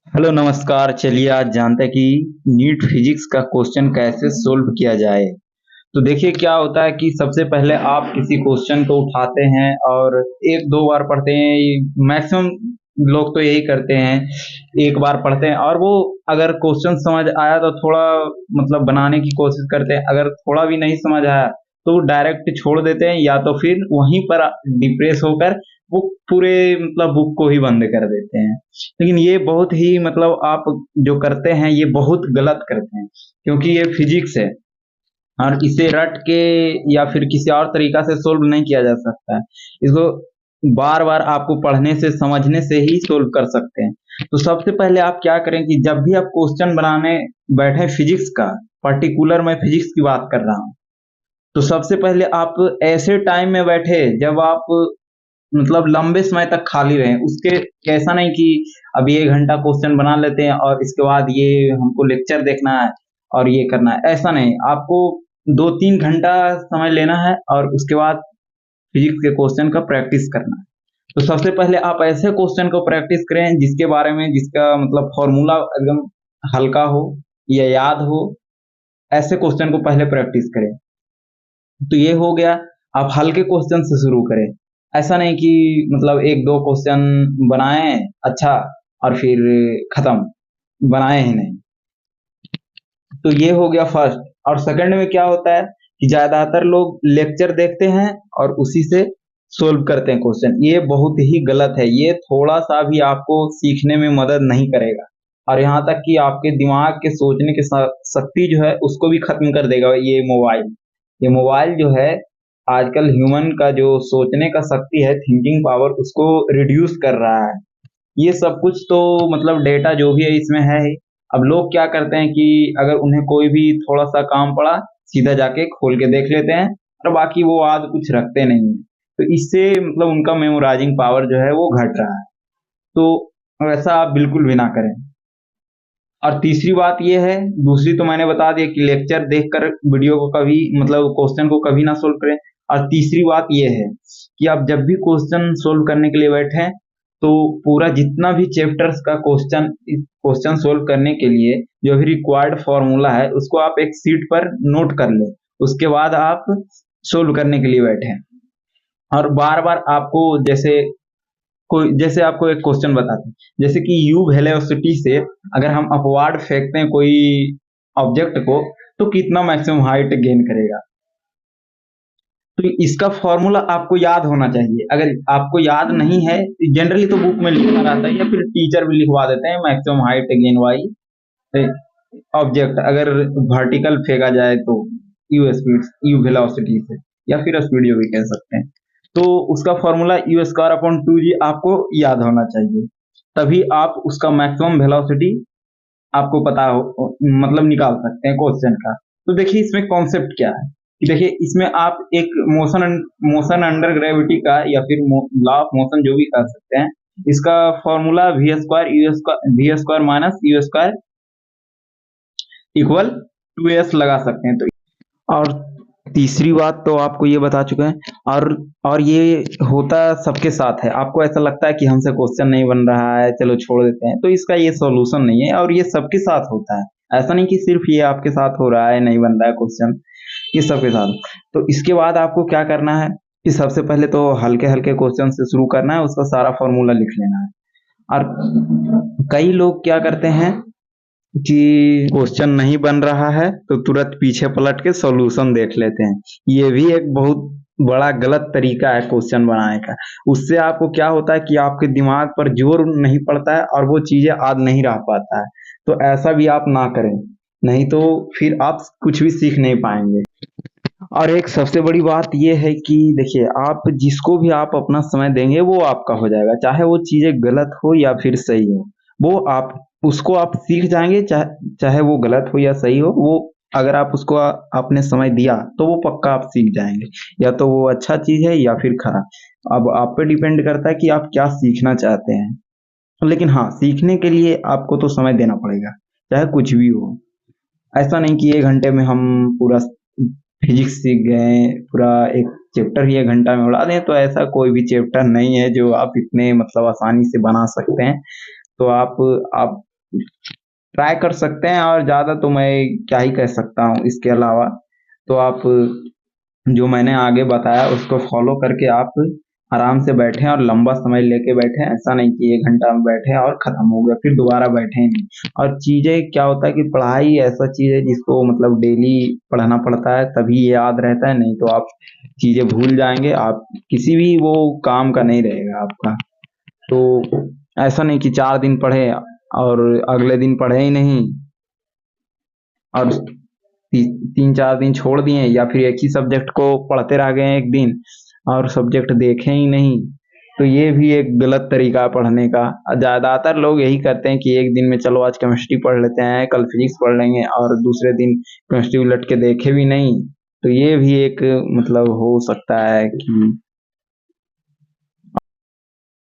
Hello नमस्कार। चलिए आज जानते हैं कि नीट फिजिक्स का क्वेश्चन कैसे सोल्व किया जाए। तो देखिए क्या होता है कि सबसे पहले आप किसी क्वेश्चन को उठाते हैं और एक दो बार पढ़ते हैं। मैक्सिमम लोग तो यही करते हैं, एक बार पढ़ते हैं और वो अगर क्वेश्चन समझ आया तो थोड़ा मतलब बनाने की कोशिश करते हैं। अगर थोड़ा भी नहीं समझ आया तो वो डायरेक्ट छोड़ देते हैं या तो फिर वहीं पर डिप्रेस होकर वो पूरे मतलब बुक को ही बंद कर देते हैं। लेकिन ये बहुत ही मतलब आप जो करते हैं ये बहुत गलत करते हैं, क्योंकि ये फिजिक्स है और इसे रट के या फिर किसी और तरीका से सोल्व नहीं किया जा सकता है। इसको बार बार आपको पढ़ने से समझने से ही सोल्व कर सकते हैं। तो सबसे पहले आप क्या करें कि जब भी आप क्वेश्चन बनाने बैठे फिजिक्स का, पर्टिकुलर मैं फिजिक्स की बात कर रहा हूँ, तो सबसे पहले आप ऐसे टाइम में बैठे जब आप मतलब लंबे समय तक खाली रहे। उसके ऐसा नहीं कि अभी 1 घंटा क्वेश्चन बना लेते हैं और इसके बाद ये हमको लेक्चर देखना है और ये करना है, ऐसा नहीं। आपको 2-3 घंटा समय लेना है और उसके बाद फिजिक्स के क्वेश्चन का प्रैक्टिस करना है। तो सबसे पहले आप ऐसे क्वेश्चन को प्रैक्टिस करें जिसके बारे में जिसका मतलब फॉर्मूला एकदम हल्का हो या याद हो, ऐसे क्वेश्चन को पहले प्रैक्टिस करें। तो ये हो गया। आप हल्के क्वेश्चन से शुरू करें। ऐसा नहीं कि मतलब 1-2 क्वेश्चन बनाए अच्छा और फिर खत्म, बनाए ही नहीं। तो ये हो गया फर्स्ट। और सेकंड में क्या होता है कि ज्यादातर लोग लेक्चर देखते हैं और उसी से सोल्व करते हैं क्वेश्चन। ये बहुत ही गलत है। ये थोड़ा सा भी आपको सीखने में मदद नहीं करेगा और यहाँ तक कि आपके दिमाग के सोचने की शक्ति जो है उसको भी खत्म कर देगा। ये मोबाइल जो है आजकल ह्यूमन का जो सोचने का शक्ति है, थिंकिंग पावर, उसको रिड्यूस कर रहा है। ये सब कुछ तो मतलब डेटा जो भी है इसमें है ही। अब लोग क्या करते हैं कि अगर उन्हें कोई भी थोड़ा सा काम पड़ा, सीधा जाके खोल के देख लेते हैं और बाकी वो याद कुछ रखते नहीं हैं। तो इससे मतलब उनका मेमोराइजिंग पावर जो है वो घट रहा है। तो ऐसा आप बिल्कुल भी ना करें। और तीसरी बात ये है, दूसरी तो मैंने बता दिया कि लेक्चर देखकर वीडियो को कभी मतलब क्वेश्चन को कभी ना सोल्व करें। और तीसरी बात ये है कि आप जब भी क्वेश्चन सोल्व करने के लिए बैठे तो पूरा जितना भी चैप्टर्स का क्वेश्चन सोल्व करने के लिए जो भी रिक्वायर्ड फॉर्मूला है उसको आप एक शीट पर नोट कर लें। उसके बाद आप सोल्व करने के लिए बैठे और बार बार आपको जैसे आपको एक क्वेश्चन बताते हैं, जैसे कि यू वेलोसिटी से अगर हम अपवार्ड फेंकते हैं कोई ऑब्जेक्ट को तो कितना मैक्सिमम हाइट गेन करेगा। तो इसका फॉर्मूला आपको याद होना चाहिए। अगर आपको याद नहीं है, जनरली तो बुक में लिखा रहता है या फिर टीचर भी लिखवा देते हैं maximum height gain by object अगर वर्टिकल फेंका जाए तो यू स्पीड, यू वेलोसिटी से, या फिर स्पीड जो भी कह सकते हैं। तो उसका formula you square upon 2g आपको याद होना चाहिए। तभी आप उसका मैक्सिमम वेलोसिटी आपको पता हो मतलब निकाल सकते हैं क्वेश्चन का। तो देखिए इसमें कॉन्सेप्ट क्या है कि देखिए इसमें आप एक मोशन मोशन अंडर ग्रेविटी का या फिर लॉ ऑफ मोशन जो भी कर सकते हैं, इसका formula v square minus u square equal 2s लगा सकते हैं। तो और तीसरी बात तो आपको ये बता चुके हैं। और ये होता सबके साथ है। आपको ऐसा लगता है कि हमसे क्वेश्चन नहीं बन रहा है, चलो छोड़ देते हैं, तो इसका ये सॉल्यूशन नहीं है और ये सबके साथ होता है। ऐसा नहीं कि सिर्फ ये आपके साथ हो रहा है, नहीं बन रहा है क्वेश्चन, ये सबके साथ। तो इसके बाद आपको क्या करना है कि सबसे पहले तो हल्के हल्के क्वेश्चन से शुरू करना है, उसका सारा फॉर्मूला लिख लेना है। और कई लोग क्या करते हैं कि क्वेश्चन नहीं बन रहा है तो तुरंत पीछे पलट के सॉल्यूशन देख लेते हैं। ये भी एक बहुत बड़ा गलत तरीका है क्वेश्चन बनाने का। उससे आपको क्या होता है कि आपके दिमाग पर जोर नहीं पड़ता है और वो चीजें याद नहीं रह पाता है। तो ऐसा भी आप ना करें, नहीं तो फिर आप कुछ भी सीख नहीं पाएंगे। और एक सबसे बड़ी बात ये है कि देखिए आप जिसको भी आप अपना समय देंगे वो आपका हो जाएगा, चाहे वो चीजें गलत हो या फिर सही हो। वो आप उसको आप सीख जाएंगे, चाहे वो गलत हो या सही हो। वो अगर आप उसको आपने समय दिया तो वो पक्का आप सीख जाएंगे। या तो वो अच्छा चीज है या फिर खराब। अब आप पे डिपेंड करता है कि आप क्या सीखना चाहते हैं। लेकिन हाँ, सीखने के लिए आपको तो समय देना पड़ेगा, चाहे कुछ भी हो। ऐसा नहीं कि 1 घंटे में हम पूरा फिजिक्स सीख गए, पूरा एक चैप्टर ही 1 घंटा में उड़ा दें। तो ऐसा कोई भी चैप्टर नहीं है जो आप इतने मतलब आसानी से बना सकते हैं। तो आप ट्राई कर सकते हैं, और ज़्यादा तो मैं क्या ही कह सकता हूँ इसके अलावा। तो आप जो मैंने आगे बताया उसको फॉलो करके आप आराम से बैठें और लंबा समय लेके बैठें। ऐसा नहीं कि 1 घंटा में बैठे और खत्म हो गया, फिर दोबारा बैठे नहीं। और चीज़ें क्या होता है कि पढ़ाई ऐसा चीज़ है जिसको मतलब डेली पढ़ना पड़ता है, तभी ये याद रहता है, नहीं तो आप चीज़ें भूल जाएँगे, आप किसी भी वो काम का नहीं रहेगा आपका। तो ऐसा नहीं कि 4 दिन पढ़े और अगले दिन पढ़े ही नहीं, और 3-4 दिन छोड़ दिए, या फिर एक ही सब्जेक्ट को पढ़ते रह गए एक दिन और सब्जेक्ट देखे ही नहीं। तो ये भी एक गलत तरीका है पढ़ने का। ज़्यादातर लोग यही करते हैं कि एक दिन में चलो आज केमिस्ट्री पढ़ लेते हैं, कल फिजिक्स पढ़ लेंगे, और दूसरे दिन केमिस्ट्री उलट के देखे भी नहीं। तो ये भी एक मतलब हो सकता है कि